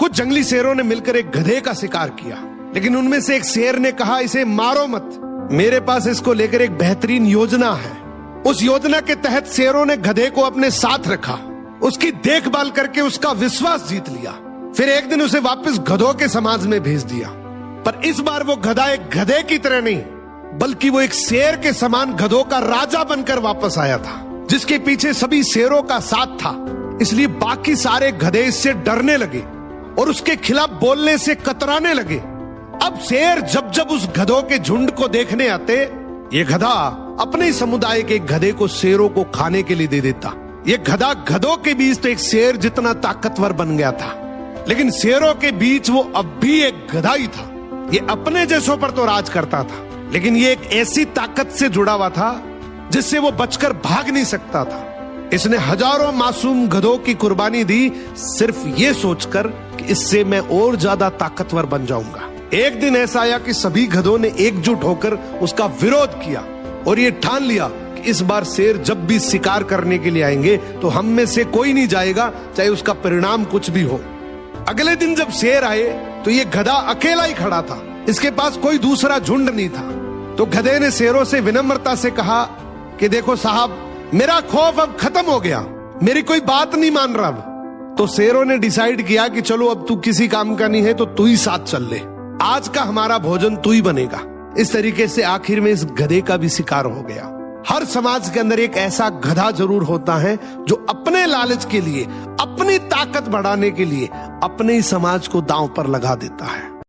कुछ जंगली शेरों ने मिलकर एक गधे का शिकार किया, लेकिन उनमें से एक शेर ने कहा, इसे मारो मत, मेरे पास इसको लेकर एक बेहतरीन योजना है। उस योजना के तहत शेरों ने गधे को अपने साथ रखा, उसकी देखभाल करके उसका विश्वास जीत लिया। फिर एक दिन उसे वापस गधों के समाज में भेज दिया, पर इस बार वो गधा एक गधे की तरह नहीं, बल्कि वो एक शेर के समान गधों का राजा बनकर वापस आया था, जिसके पीछे सभी शेरों का साथ था। इसलिए बाकी सारे गधे इससे डरने लगे और उसके खिलाफ बोलने से कतराने लगे। अब शेर जब जब उस गधों के झुंड को देखने आते, ये गधा अपने ही समुदाय के गधे को शेरों को खाने के लिए दे देता। ये गधा गधों के बीच तो एक शेर जितना ताकतवर बन गया था, लेकिन शेरों के बीच वो अब भी एक गधा ही था। ये अपने जैसों पर तो राज करता था, लेकिन ये एक ऐसी ताकत से जुड़ा हुआ था जिससे वो बचकर भाग नहीं सकता था। इसने हजारों मासूम गधों की कुर्बानी दी, सिर्फ ये सोचकर कि इससे मैं और ज्यादा ताकतवर बन जाऊंगा। एक दिन ऐसा आया कि सभी गधों ने एकजुट होकर उसका विरोध किया और ये ठान लिया कि इस बार शेर जब भी शिकार करने के लिए आएंगे तो हम में से कोई नहीं जाएगा, चाहे उसका परिणाम कुछ भी हो। अगले दिन जब शेर आए तो ये गधा अकेला ही खड़ा था, इसके पास कोई दूसरा झुंड नहीं था। तो गधे ने शेरों से विनम्रता से कहा कि देखो साहब, मेरा खौफ अब खत्म हो गया, मेरी कोई बात नहीं मान रहा अब। तो शेरों ने डिसाइड किया कि चलो अब तू किसी काम का नहीं है तो तू ही साथ चल ले, आज का हमारा भोजन तू ही बनेगा। इस तरीके से आखिर में इस गधे का भी शिकार हो गया। हर समाज के अंदर एक ऐसा गधा जरूर होता है जो अपने लालच के लिए, अपनी ताकत बढ़ाने के लिए अपने ही समाज को दांव पर लगा देता है।